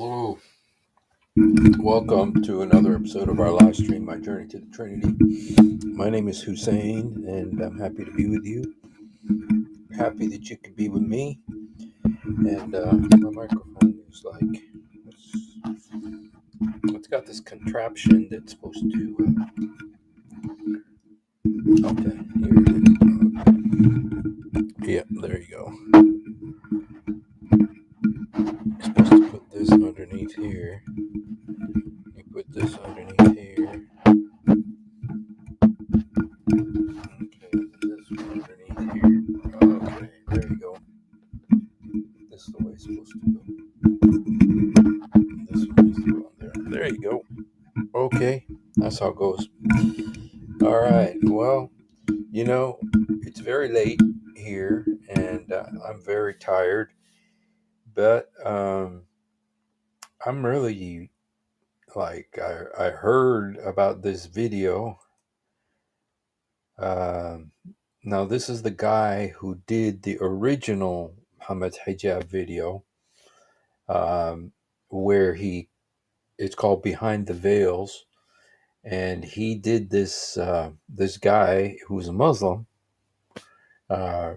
Hello, welcome to another episode of our live stream, My Journey to the Trinity. My name is Hussein, and I'm happy to be with you. Happy that you could be with me. And my microphone is like, it's got this contraption that's supposed to. Okay, here it is. Yeah, there you go. You're supposed to put this underneath here. You put this underneath here. Okay, this one underneath here. Okay, there you go. This is the way it's supposed to go. This one needs to go on there. There you go. Okay, that's how it goes. All right. Well, it's very late here, and I'm very tired. But I'm really like I heard about this video. Um, Now this is the guy who did the original Muhammad Hijab video, um, where it's called Behind the Veils, and he did this guy who's a Muslim uh,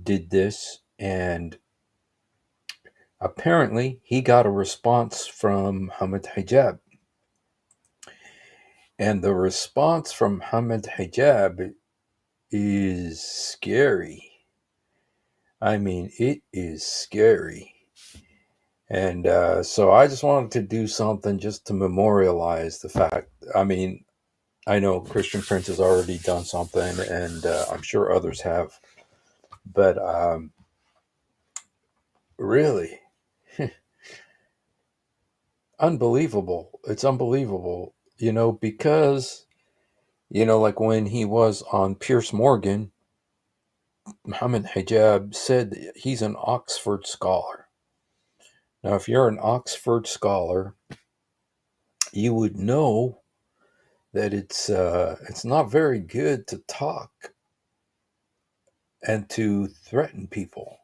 did this, and apparently he got a response from Muhammad Hijab, and the response from Muhammad Hijab is scary. I mean, it is scary. And so I just wanted to do something just to memorialize the fact. I mean, I know Christian Prince has already done something, and I'm sure others have. But really, unbelievable. It's unbelievable, because, like when he was on Pierce Morgan, Muhammad Hijab said that he's an Oxford scholar. Now, if you're an Oxford scholar, you would know that it's not very good to talk and to threaten people.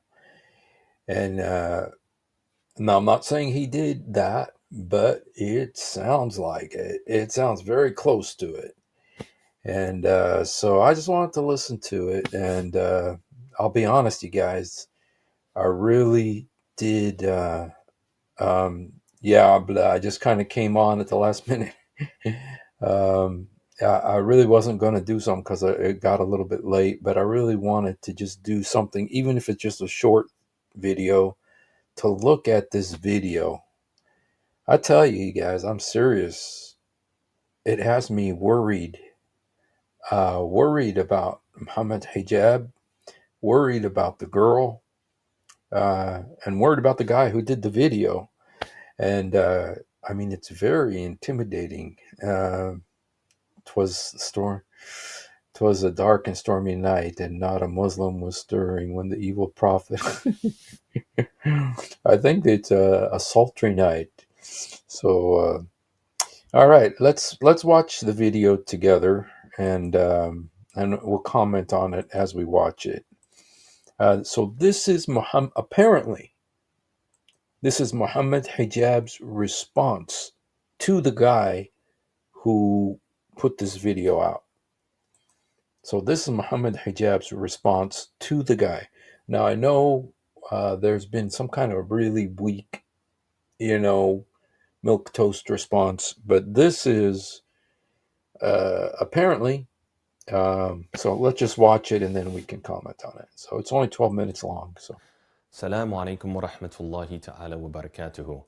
And now I'm not saying he did that, but it sounds like it. It sounds very close to it. And so I just wanted to listen to it. And I'll be honest, you guys, I really did. Yeah, but I just kind of came on at the last minute. um, I really wasn't going to do something because it got a little bit late, but I really wanted to just do something, even if it's just a short video, to look at this video. I tell you guys, I'm serious. It has me worried. Worried about Muhammad Hijab, worried about the girl, and worried about the guy who did the video. And I mean, it's very intimidating. Twas the storm. 'Twas a dark and stormy night, and not a Muslim was stirring when the evil prophet. I think it's a sultry night. So, all right, let's watch the video together, and we'll comment on it as we watch it. So this is Muhammad. Apparently, this is Muhammad Hijab's response to the guy who put this video out. So this is Muhammad Hijab's response to the guy. Now I know there's been some kind of really weak, milk toast response, but this is apparently. So let's just watch it and then we can comment on it. So it's only 12 minutes long. So. Assalamu alaikum wa rahmatullahi ta'ala wa barakatuhu.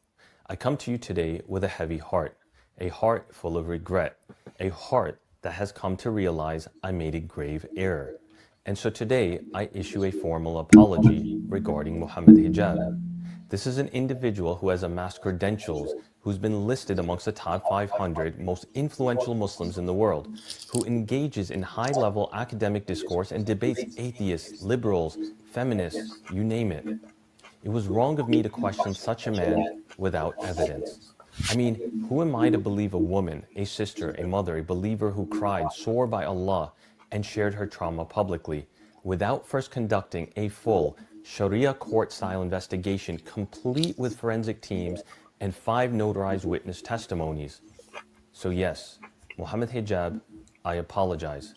I come to you today with a heavy heart, a heart full of regret, a heart that has come to realize I made a grave error. And so today I issue a formal apology regarding Muhammad Hijab. This is an individual who has amassed credentials, who's been listed amongst the top 500 most influential Muslims in the world, who engages in high-level academic discourse and debates atheists, liberals, feminists, you name it. It was wrong of me to question such a man without evidence. I mean, who am I to believe a woman, a sister, a mother, a believer who cried, swore by Allah, and shared her trauma publicly, without first conducting a full Sharia court-style investigation, complete with forensic teams and 5 notarized witness testimonies. So yes, Mohammed Hijab, I apologize.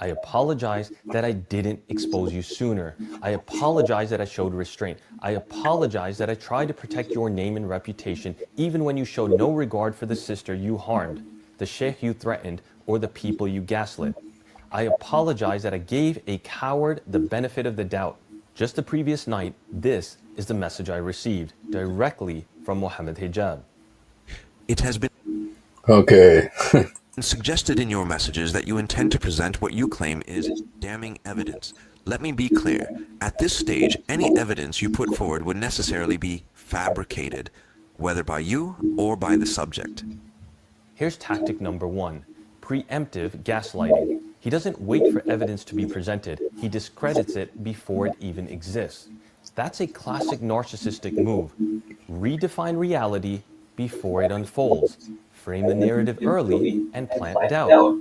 I apologize that I didn't expose you sooner. I apologize that I showed restraint. I apologize that I tried to protect your name and reputation even when you showed no regard for the sister you harmed, the sheikh you threatened, or the people you gaslit. I apologize that I gave a coward the benefit of the doubt. Just the previous night, this is the message I received directly from Mohammed Hijab. It has been Okay. suggested in your messages that you intend to present what you claim is damning evidence. Let me be clear. At this stage, any evidence you put forward would necessarily be fabricated, whether by you or by the subject. Here's tactic number 1, preemptive gaslighting. He doesn't wait for evidence to be presented, he discredits it before it even exists. That's a classic narcissistic move. Redefine reality before it unfolds. Frame the narrative early and plant doubt.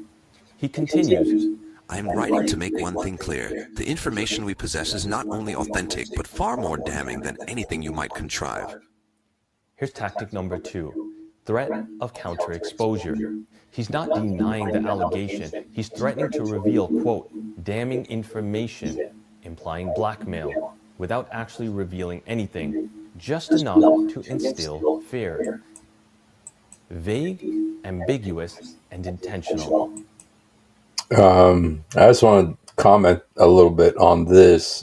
He continues, I am writing to make one thing clear. The information we possess is not only authentic, but far more damning than anything you might contrive. here's tactic number 2, threat of counter-exposure. He's not denying the allegation. He's threatening to reveal, quote, damning information, implying blackmail, without actually revealing anything, just enough to instill fear. Vague, ambiguous, and intentional. I just want to comment a little bit on this.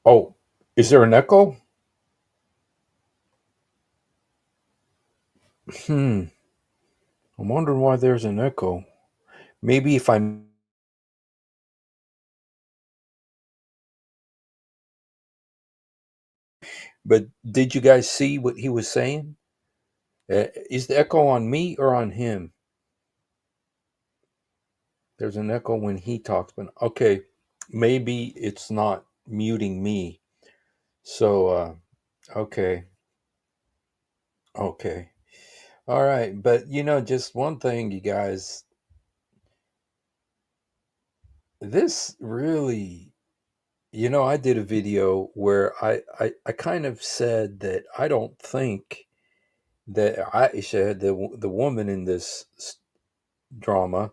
Oh, is there an echo? I'm wondering why there's an echo. Maybe if I'm. But did you guys see what he was saying? Is the echo on me or on him? There's an echo when he talks, but okay, maybe it's not muting me. So, okay. Okay. All right. But, just one thing, you guys, this really, I did a video where I kind of said that I don't think that Aisha, the woman in this drama,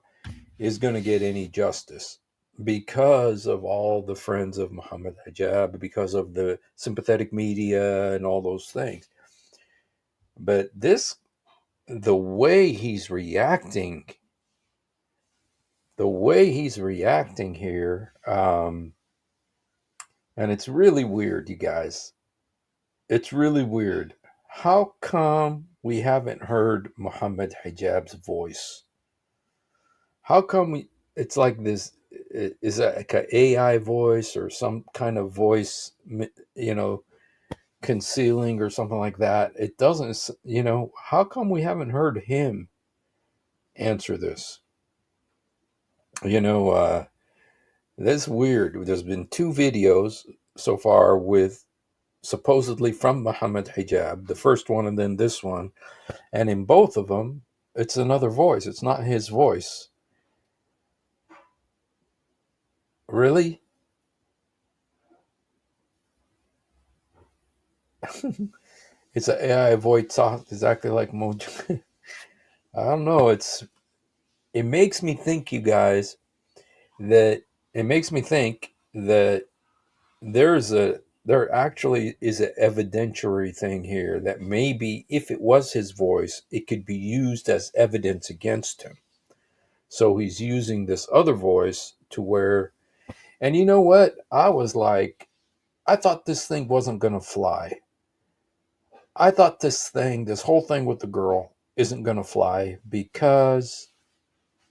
is going to get any justice because of all the friends of Muhammad Hijab, because of the sympathetic media and all those things. But the way he's reacting here, and it's really weird, you guys. It's really weird. How come we haven't heard Muhammad Hijab's voice? How come it's like this? Is that like an AI voice or some kind of voice, concealing or something like that? It doesn't, how come we haven't heard him answer this? That's weird. There's been 2 videos so far with supposedly from Muhammad Hijab, the first one and then this one. And in both of them, it's another voice. It's not his voice. Really? It's an AI voice exactly like Mojo. I don't know. It makes me think, you guys, that there actually is an evidentiary thing here that maybe if it was his voice, it could be used as evidence against him. So he's using this other voice to where, and you know what? I thought this thing wasn't going to fly. I thought this whole thing with the girl isn't going to fly because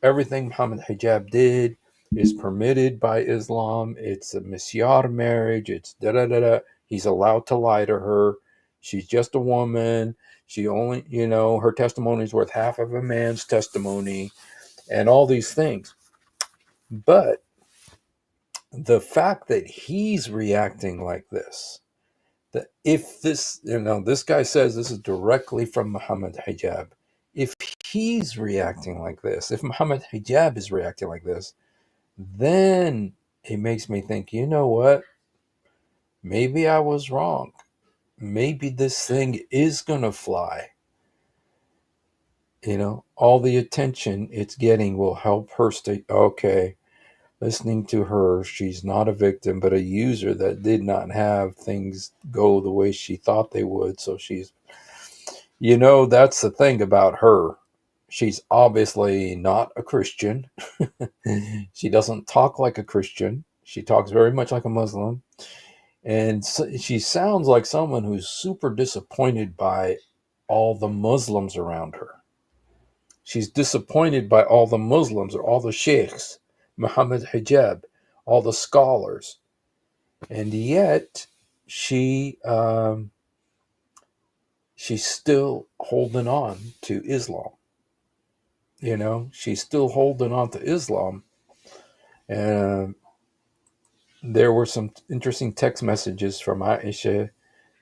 everything Muhammad Hijab did is permitted by Islam. It's a misyar marriage. It's da da da da. He's allowed to lie to her. She's just a woman. She only, her testimony is worth half of a man's testimony and all these things. But the fact that he's reacting like this, that if this guy says this is directly from Muhammad Hijab, if he's reacting like this, if Muhammad Hijab is reacting like this, then it makes me think, you know what? Maybe I was wrong. maybe this thing is going to fly. All the attention it's getting will help her stay. Okay, listening to her, she's not a victim, but a user that did not have things go the way she thought they would. So that's the thing about her. She's obviously not a Christian. She doesn't talk like a Christian. She talks very much like a Muslim. And so she sounds like someone who's super disappointed by all the Muslims around her. She's disappointed by all the Muslims or all the sheikhs, Muhammad Hijab, all the scholars. And yet she's still holding on to Islam. She's still holding on to Islam. And there were some interesting text messages from Aisha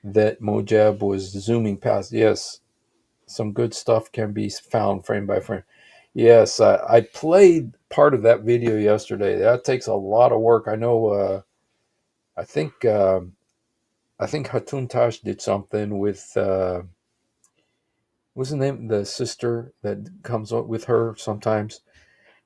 that Mojab was zooming past. Yes, some good stuff can be found frame by frame. Yes, I played part of that video yesterday. That takes a lot of work. I know. I think Hatun Tash did something with. What's the name? The sister that comes up with her sometimes,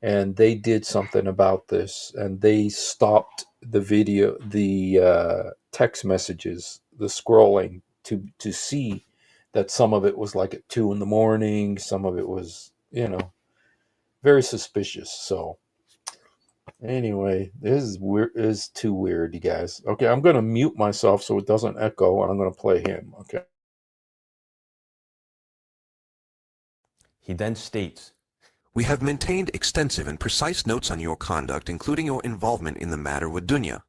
and they did something about this, and they stopped the video, the text messages, the scrolling to see that some of it was like at 2 a.m, some of it was very suspicious. So anyway, this is weird. Is too weird, you guys. Okay, I'm gonna mute myself so it doesn't echo, and I'm gonna play him. Okay. He then states, We have maintained extensive and precise notes on your conduct, including your involvement in the matter with Dunya.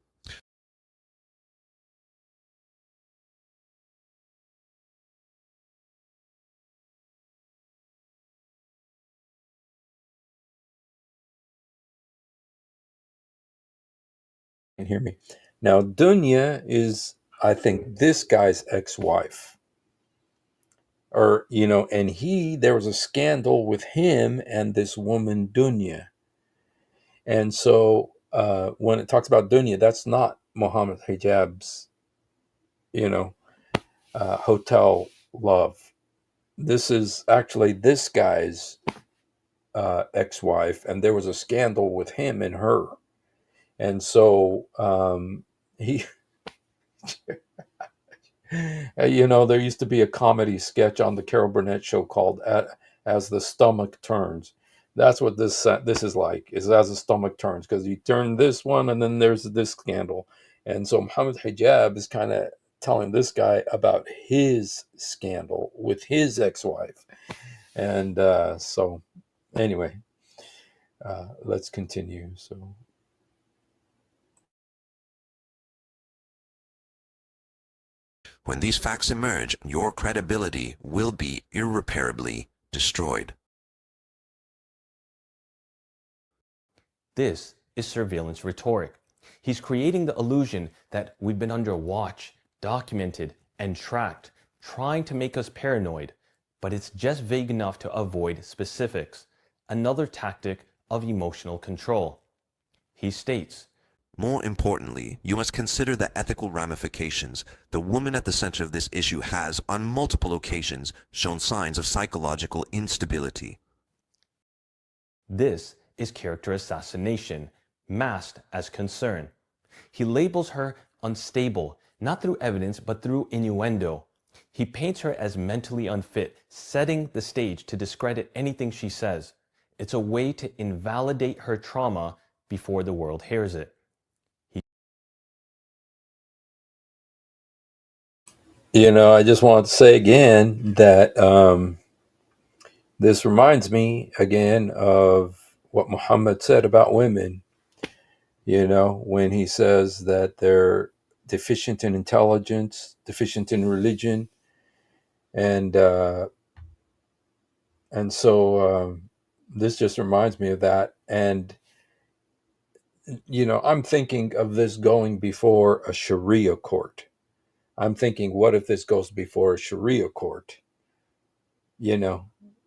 Can hear me now. Dunya is, I think, this guy's ex-wife, or and there was a scandal with him and this woman Dunya, and so when it talks about Dunya, that's not Muhammad Hijab's hotel love. This is actually this guy's ex-wife, and there was a scandal with him and her, and so he there used to be a comedy sketch on the Carol Burnett show called "As the Stomach Turns." That's what this is like. Is as the stomach turns, because you turn this one, and then there's this scandal, and so Muhammad Hijab is kind of telling this guy about his scandal with his ex-wife, and so anyway, let's continue. So. When these facts emerge, your credibility will be irreparably destroyed. this is surveillance rhetoric. He's creating the illusion that we've been under watch, documented, and tracked, trying to make us paranoid, but it's just vague enough to avoid specifics. Another tactic of emotional control. He states, More importantly, you must consider the ethical ramifications. The woman at the center of this issue has, on multiple occasions, shown signs of psychological instability. this is character assassination, masked as concern. He labels her unstable, not through evidence, but through innuendo. He paints her as mentally unfit, setting the stage to discredit anything she says. It's a way to invalidate her trauma before the world hears it. I just want to say again that this reminds me again of what Muhammad said about women, when he says that they're deficient in intelligence, deficient in religion. And so this just reminds me of that. And, I'm thinking of this going before a Sharia court. I'm thinking, what if this goes before a Sharia court?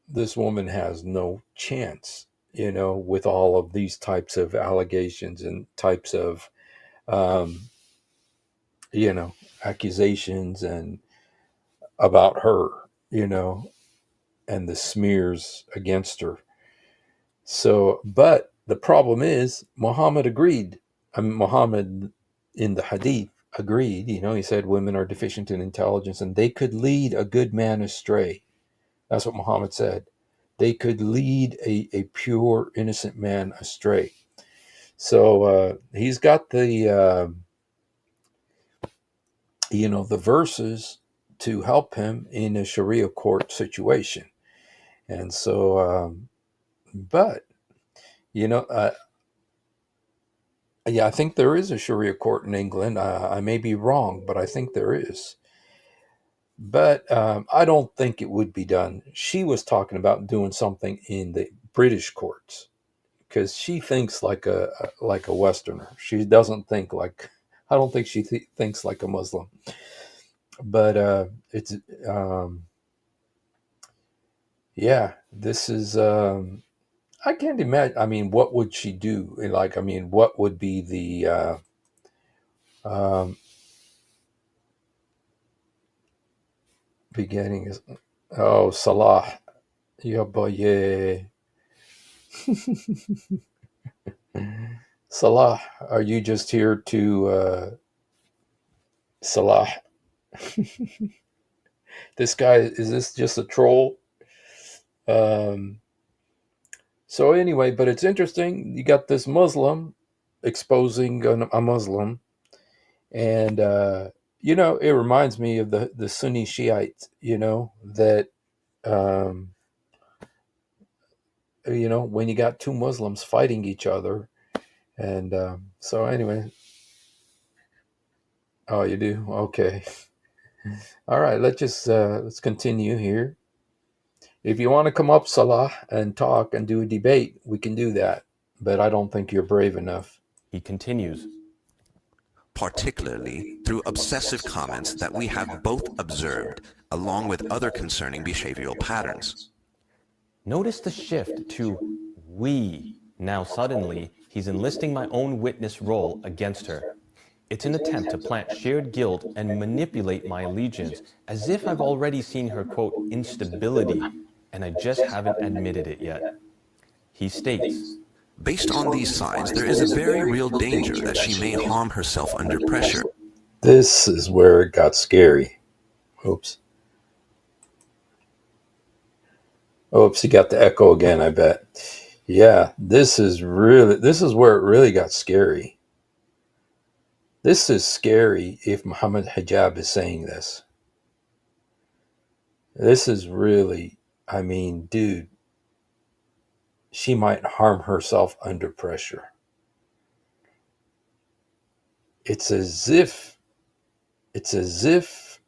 This woman has no chance, with all of these types of allegations and types of, um, accusations and about her, and the smears against her. So, but the problem is, Muhammad agreed. Muhammad in the hadith agreed. He said women are deficient in intelligence and they could lead a good man astray. That's what Muhammad said. They could lead a pure, innocent man astray. So he's got the the verses to help him in a Sharia court situation. And so, but yeah, I think there is a Sharia court in England. I may be wrong, but I think there is. But I don't think it would be done. She was talking about doing something in the British courts because she thinks like a Westerner. She doesn't think like. I don't think she thinks like a Muslim. But it's yeah. This is. I can't imagine. I mean, what would she do? Like, I mean, what would be the beginning? Is Salah? Yeah, boy, yeah. Salah, are you just here to Salah? This guy, is this just a troll? So anyway, but it's interesting. You got this Muslim exposing a Muslim, and it reminds me of the Sunni Shiites. That when you got two Muslims fighting each other, and so anyway. Oh, you do? Okay. All right. Let's continue here. If you want to come up, Salah, and talk and do a debate, we can do that. But I don't think you're brave enough. He continues, particularly through obsessive comments that we have both observed, along with other concerning behavioral patterns. notice the shift to we. Now suddenly, he's enlisting my own witness role against her. It's an attempt to plant shared guilt and manipulate my allegiance, as if I've already seen her, quote, instability, and I just haven't admitted it yet. He states, Based on these signs, there is a very real danger that she may harm herself under pressure. This is where it got scary. Oops. Oops, you got the echo again, I bet. Yeah, this is where it really got scary. This is scary if Muhammad Hijab is saying this. This is really, I mean, dude, she might harm herself under pressure. It's as if there's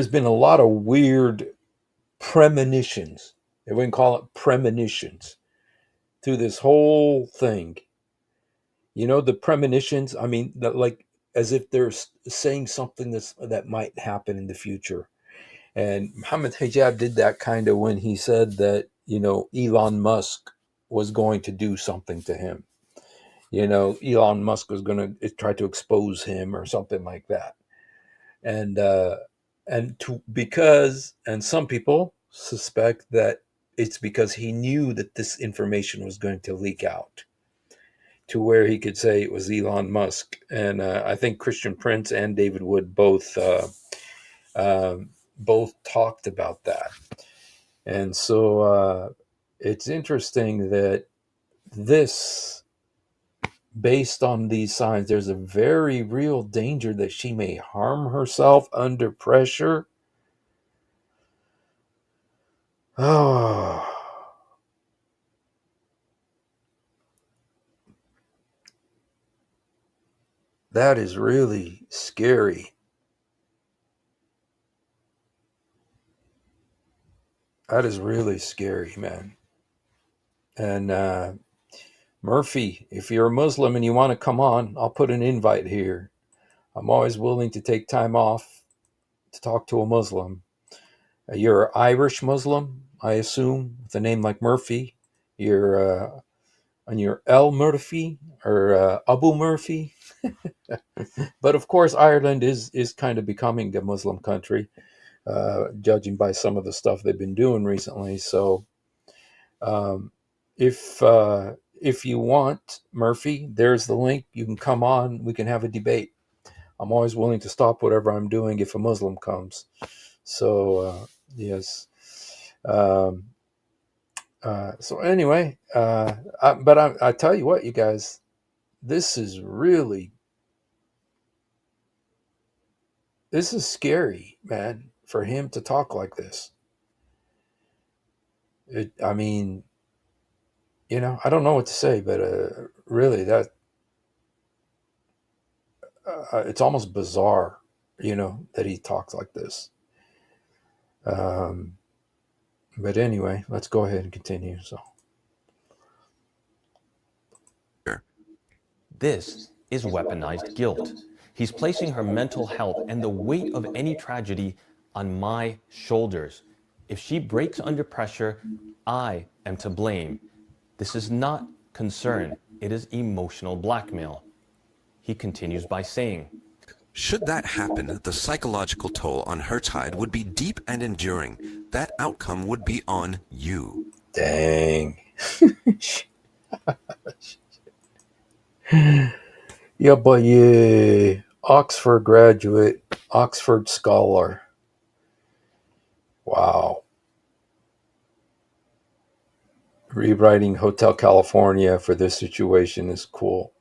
been a lot of weird premonitions. We can call it premonitions through this whole thing. The premonitions, I mean, like as if they're saying something that might happen in the future. And Muhammad Hijab did that kind of when he said that, Elon Musk was going to do something to him. Elon Musk was going to try to expose him or something like that. And some people suspect that it's because he knew that this information was going to leak out to where he could say it was Elon Musk. And I think Christian Prince and David Wood both talked about that. And so it's interesting that based on these signs, there's a very real danger that she may harm herself under pressure. Oh, that is really scary. That is really scary, man. And Murphy, if you're a Muslim and you want to come on, I'll put an invite here. I'm always willing to take time off to talk to a Muslim. You're an Irish Muslim, I assume, with a name like Murphy. You're on your L Murphy or Abu Murphy. But of course, Ireland is kind of becoming a Muslim country, judging by some of the stuff they've been doing recently. So, um, if you want, Murphy, there's the link. You can come on. We can have a debate. I'm always willing to stop whatever I'm doing if a Muslim comes. So, yes. Um, so anyway, I tell you what, you guys, this is scary, man, for him to talk like this. I mean, I don't know what to say, but really, that it's almost bizarre, that he talks like this. Um, but anyway, let's go ahead and continue. So, This is weaponized guilt. He's placing her mental health and the weight of any tragedy on my shoulders. If she breaks under pressure, I am to blame. This is not concern, it is emotional blackmail. He continues by saying, Should that happen, the psychological toll on her side would be deep and enduring. That outcome would be on you. dang. Yeah, but yeah, Oxford graduate, Oxford scholar. Wow. Rewriting Hotel California for this situation is cool.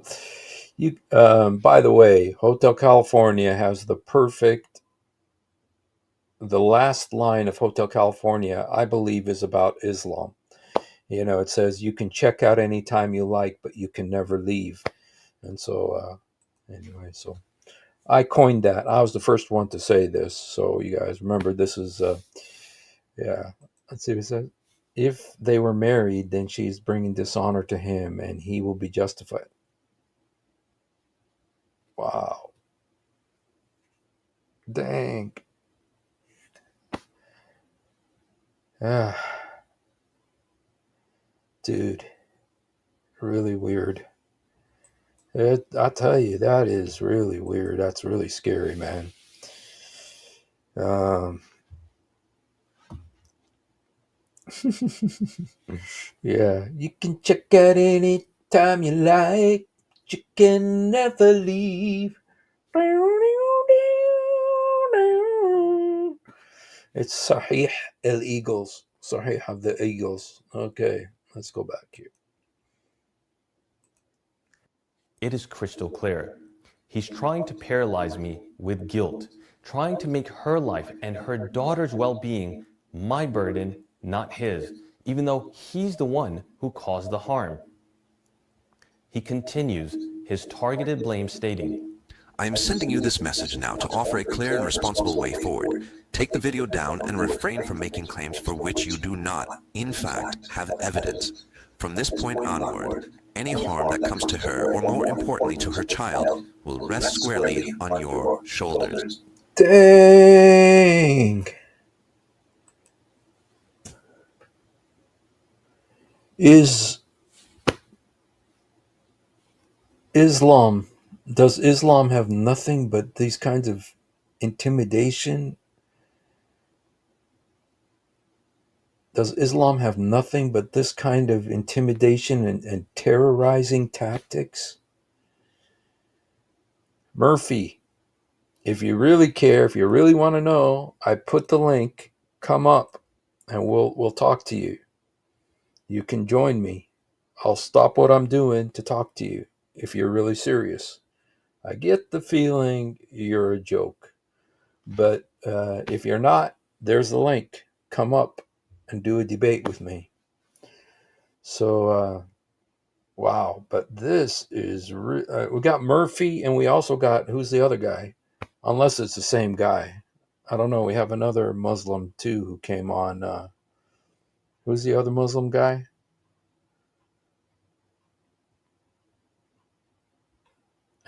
By the way, Hotel California has the last line of Hotel California, I believe, is about Islam. It says you can check out anytime you like, but you can never leave. And so, anyway, so I coined that. I was the first one to say this. So you guys remember, this is, yeah. Let's see what it says. If they were married, then she's bringing dishonor to him, and he will be justified. Wow. Dang. Ah, dude, really weird. I tell you, that is really weird. That's really scary, man. Um, yeah, you can check out any time you like. You can never leave. It's Sahih El Eagles. Sahih of the Eagles. Okay, let's go back here. it is crystal clear. He's trying to paralyze me with guilt, trying to make her life and her daughter's well being my burden, not his, even though he's the one who caused the harm. He continues his targeted blame, stating, I am sending you this message now to offer a clear and responsible way forward. Take the video down and refrain from making claims for which you do not, in fact, have evidence. From this point onward, any harm that comes to her, or more importantly to her child, will rest squarely on your shoulders. Dang. Is Islam, does Islam have nothing but these kinds of intimidation? Does Islam have nothing but this kind of intimidation and terrorizing tactics? Murphy, if you really care, if you really want to know, I put the link. Come up and we'll talk to you. You can join me. I'll stop what I'm doing to talk to you if you're really serious. I get the feeling you're a joke, but if you're not, there's the link. Come up and do a debate with me. So, wow. But this is, we got Murphy, and we also got, who's the other guy? Unless it's the same guy. I don't know. We have another Muslim too who came on. Who's the other Muslim guy?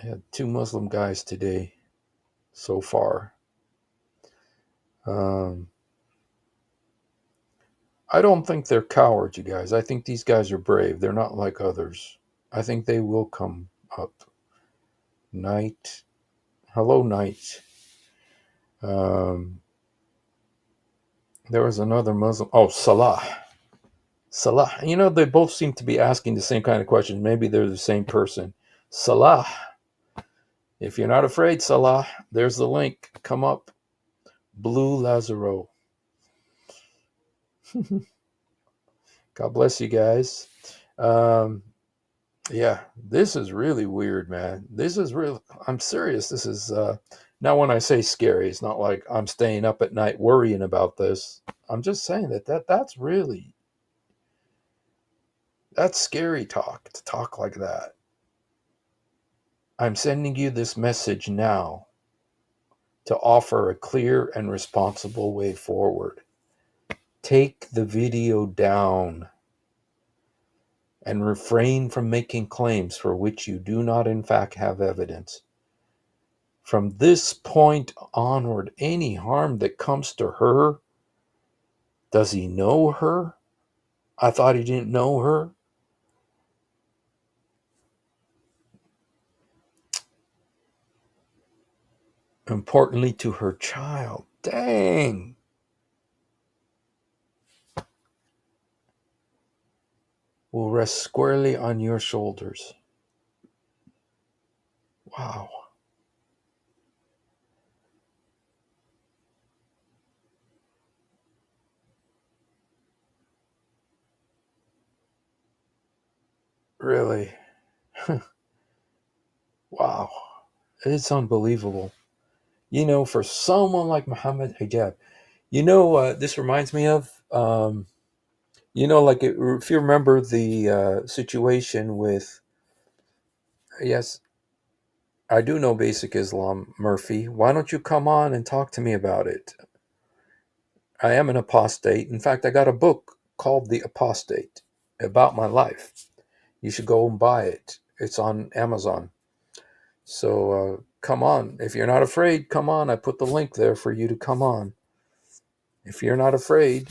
I had two Muslim guys today so far. Um, I don't think they're cowards, you guys. I think these guys are brave. They're not like others. I think they will come up. Night. Hello, Night. There was another Muslim. Oh, Salah. Salah. You know, they both seem to be asking the same kind of questions. Maybe they're the same person. Salah. If you're not afraid, Salah, there's the link. Come up. Blue Lazaro. God bless you guys. Yeah, this is really weird, man. This is real. I'm serious. This is now when I say scary, it's not like I'm staying up at night worrying about this. I'm just saying that's really that's scary talk to talk like that. I'm sending you this message now to offer a clear and responsible way forward. Take the video down and refrain from making claims for which you do not in fact have evidence. From this point onward, any harm that comes to her, does he know her? I thought he didn't know her. Importantly, to her child. Dang. Will rest squarely on your shoulders. Wow. Really? Wow. It's unbelievable. You know, for someone like Muhammad Hijab, you know, this reminds me of, you know, like if you remember the situation with, yes, I do know Basic Islam, Murphy. Why don't you come on and talk to me about it? I am an apostate. In fact, I got a book called The Apostate about my life. You should go and buy it. It's on Amazon. So come on. If you're not afraid, come on. I put the link there for you to come on. If you're not afraid,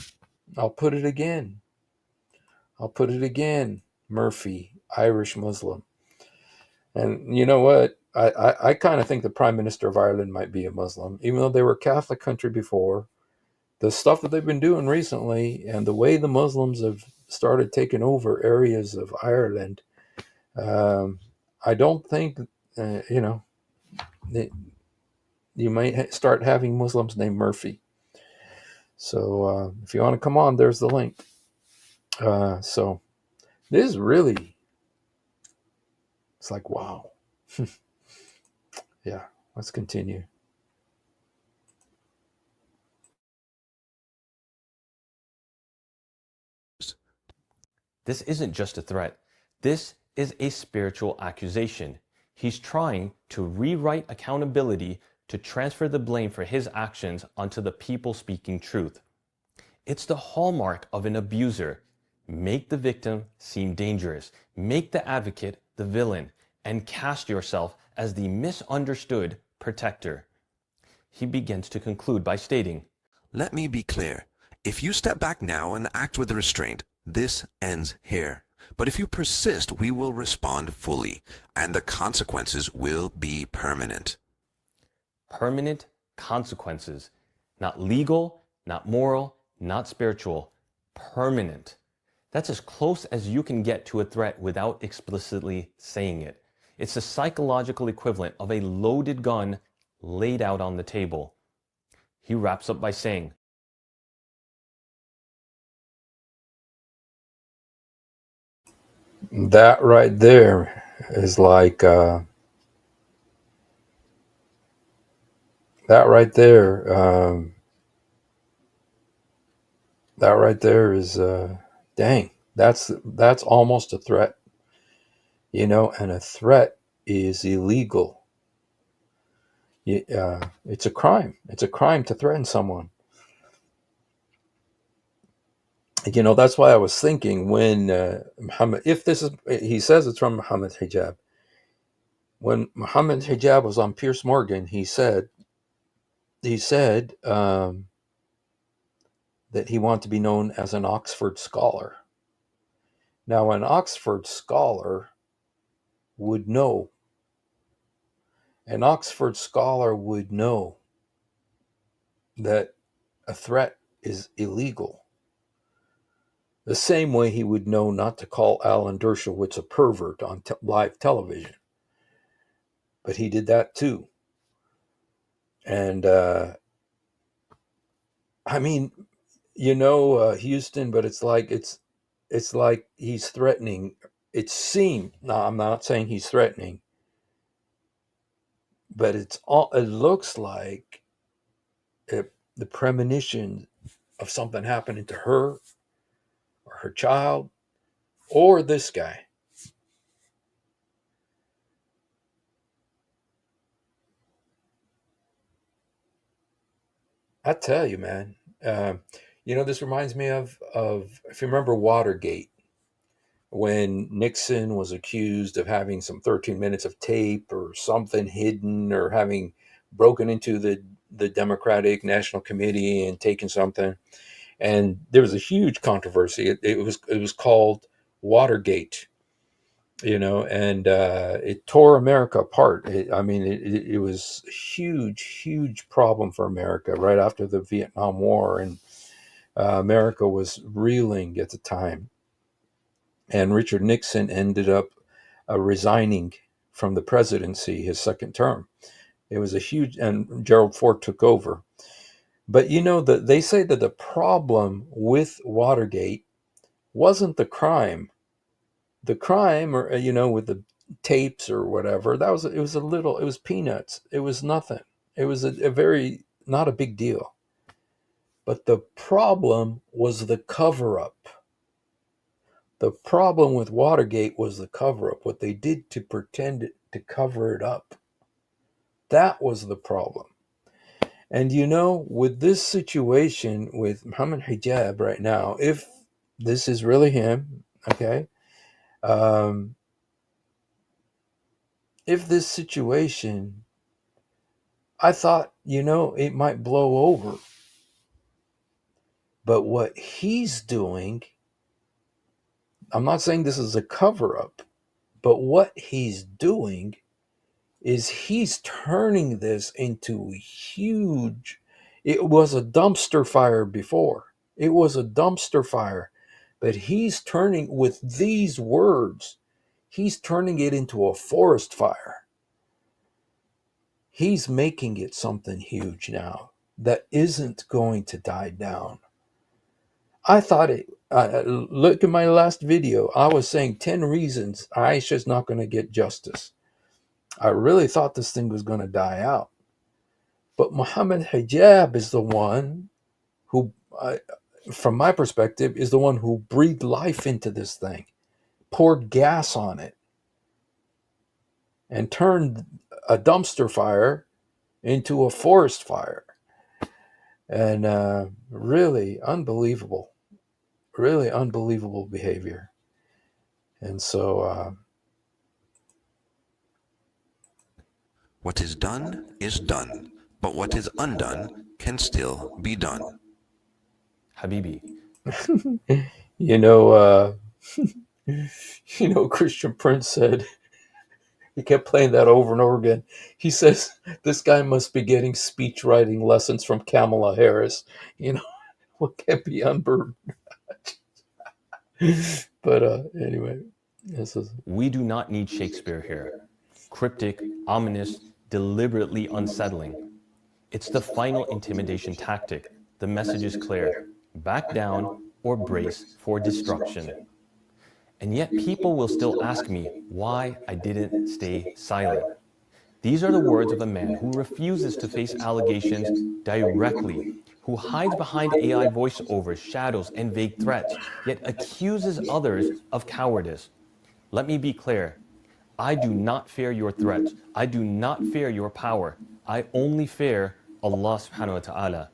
I'll put it again. I'll put it again. Murphy, Irish Muslim. And you know what? I kind of think the Prime Minister of Ireland might be a Muslim, even though they were a Catholic country before. The stuff that they've been doing recently and the way the Muslims have started taking over areas of Ireland, I don't think, you know, you might start having Muslims named Murphy. So if you want to come on, there's the link. So this is really, it's like, wow. Yeah, let's continue. This isn't just a threat. This is a spiritual accusation. He's trying to rewrite accountability to transfer the blame for his actions onto the people speaking truth. It's the hallmark of an abuser. Make the victim seem dangerous. Make the advocate the villain, and cast yourself as the misunderstood protector. He begins to conclude by stating, Let me be clear. If you step back now and act with restraint, this ends here. But if you persist, we will respond fully, and the consequences will be permanent. permanent consequences. Not legal, not moral, not spiritual. Permanent. That's as close as you can get to a threat without explicitly saying it. It's the psychological equivalent of a loaded gun laid out on the table. He wraps up by saying, That right there is like, that right there, that right there is, dang, that's almost a threat, you know, and a threat is illegal. It's a crime. It's a crime to threaten someone. You know, that's why I was thinking when Muhammad, if this is, he says it's from Muhammad Hijab. When Muhammad Hijab was on Piers Morgan, he said that he wanted to be known as an Oxford scholar. Now, an Oxford scholar would know. An Oxford scholar would know that a threat is illegal. The same way he would know not to call Alan Dershowitz a pervert on live television. But he did that too. And I mean, Houston, but it's like he's threatening. It seemed. No, I'm not saying he's threatening, but it looks like the premonition of something happening to her or her child or this guy. I tell you, man. This reminds me of if you remember Watergate, when Nixon was accused of having some 13 minutes of tape or something hidden, or having broken into the Democratic National Committee and taken something. And there was a huge controversy. It was called Watergate, and it tore America apart. It was a huge problem for America right after the Vietnam War, and America was reeling at the time. And Richard Nixon ended up resigning from the presidency, his second term. It was and Gerald Ford took over. But they say that the problem with Watergate wasn't the crime. The crime, or with the tapes or whatever, it was peanuts. It was nothing. It was a very, not a big deal. But the problem was the cover-up. The problem with Watergate was the cover-up, what they did to pretend to cover it up. That was the problem. And with this situation with Mohammed Hijab right now, if this is really him, okay, if this situation, I thought, it might blow over. But what he's doing, I'm not saying this is a cover-up, but what he's doing is he's turning this into huge. It was a dumpster fire before. It was a dumpster fire. But he's turning, with these words, he's turning it into a forest fire. He's making it something huge now that isn't going to die down. I thought look at my last video. I was saying 10 reasons Aisha's not going to get justice. I really thought this thing was going to die out. But Mohammed Hijab is the one who, from my perspective, is the one who breathed life into this thing, poured gas on it, and turned a dumpster fire into a forest fire. And really unbelievable behavior. And so What is done, but what is undone can still be done. Habibi. Christian Prince said, he kept playing that over and over again. He says, this guy must be getting speech writing lessons from Kamala Harris. What can't be unburned. But anyway, we do not need Shakespeare here. Cryptic, ominous, deliberately unsettling. It's the final intimidation tactic. The message is clear. Back down or brace for destruction. And yet people will still ask me why I didn't stay silent. These are the words of a man who refuses to face allegations directly, who hides behind AI voiceovers, shadows, and vague threats, yet accuses others of cowardice. Let me be clear. I do not fear your threats. I do not fear your power. I only fear Allah subhanahu wa ta'ala.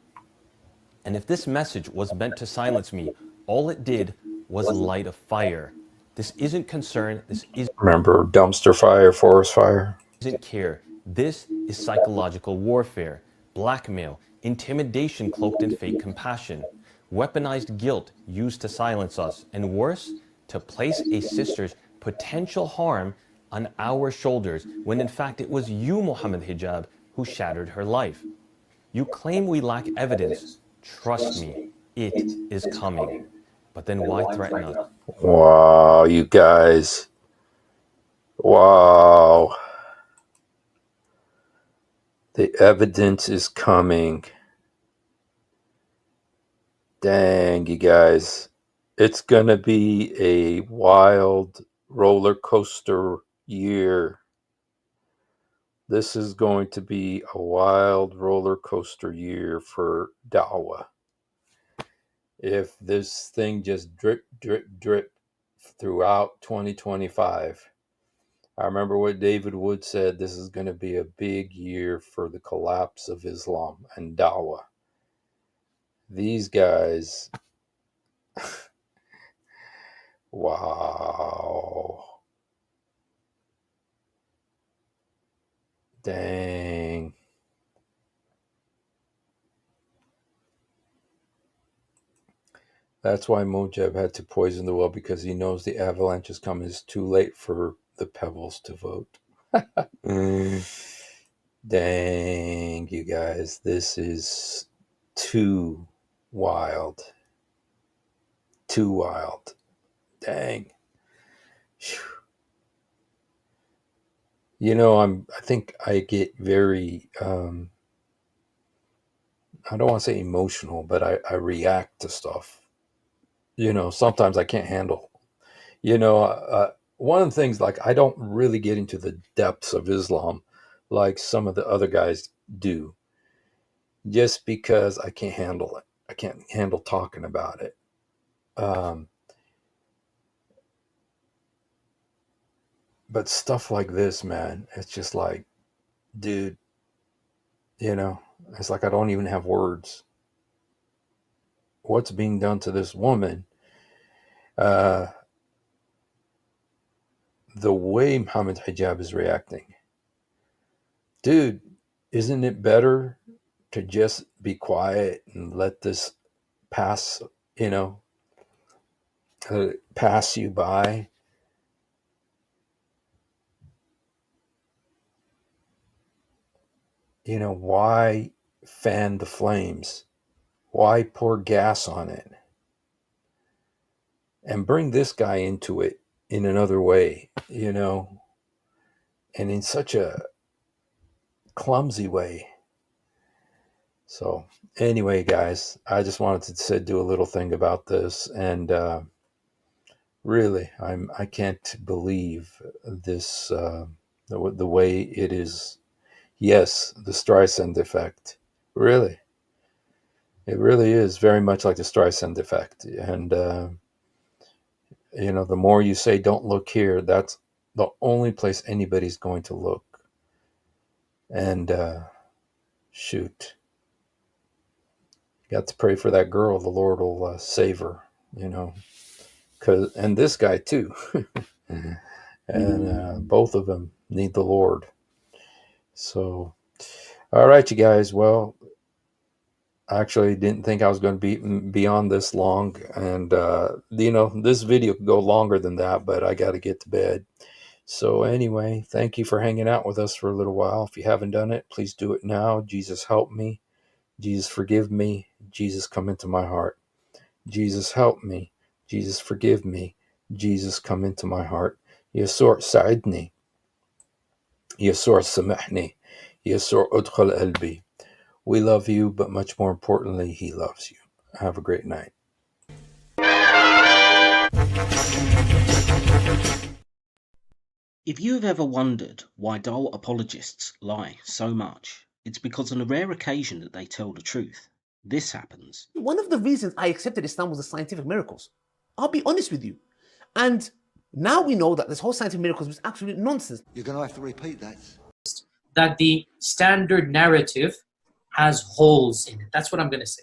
And if this message was meant to silence me, all it did was light a fire. This isn't concern. This isn't, remember, dumpster fire, forest fire. Isn't care. This is psychological warfare, blackmail, intimidation cloaked in fake compassion. weaponized guilt used to silence us, and worse, to place a sister's potential harm on our shoulders, when in fact it was you, Muhammad Hijab, who shattered her life. You claim we lack evidence. Trust me, it is coming. But then why threaten us? Wow, you guys. Wow. The evidence is coming. Dang, you guys. It's going to be a wild roller coaster year. This is going to be a wild roller coaster year for Dawah. If this thing just drip, drip, drip throughout 2025. I remember what David Wood said, this is going to be a big year for the collapse of Islam and Dawah. These guys, wow. Dang. That's why Mojab had to poison the well, because he knows the avalanche is coming. It's too late for the pebbles to vote. Dang, you guys. This is too wild. Too wild. Dang. You know, I think I get very, I don't want to say emotional, but I react to stuff. You know, sometimes I can't handle. You know, one of the things, like, I don't really get into the depths of Islam like some of the other guys do, just because I can't handle it. I can't handle talking about it. But stuff like this, man, it's just like, dude, you know, it's like I don't even have words. What's being done to this woman? The way Muhammad Hijab is reacting. Dude, isn't it better to just be quiet and let this pass, you know, pass you by? You know, why fan the flames? Why pour gas on it? And bring this guy into it in another way, you know, and in such a clumsy way. So anyway, guys, I just wanted to do a little thing about this, and really, I can't believe this, the way it is. Yes, the Streisand effect. Really, it really is very much like the Streisand effect. And you know, the more you say don't look here, that's the only place anybody's going to look. And shoot, got to pray for that girl. The Lord will save her, you know. And this guy too. And both of them need the Lord. So, all right, you guys. Well, I actually didn't think I was going to be on this long. And, you know, this video could go longer than that, but I got to get to bed. So anyway, thank you for hanging out with us for a little while. If you haven't done it, please do it now. Jesus, help me. Jesus, forgive me. Jesus, come into my heart. Jesus, help me. Jesus, forgive me. Jesus, come into my heart. يسوع ساعدني. يسوع سامحني. يسوع ادخل قلبي. We love you, but much more importantly, he loves you. Have a great night. If you have ever wondered why Dawah apologists lie so much, it's because on a rare occasion that they tell the truth. This happens. One of the reasons I accepted Islam was the scientific miracles. I'll be honest with you. And now we know that this whole scientific miracles was absolute nonsense. You're going to have to repeat that. That the standard narrative has holes in it. That's what I'm going to say.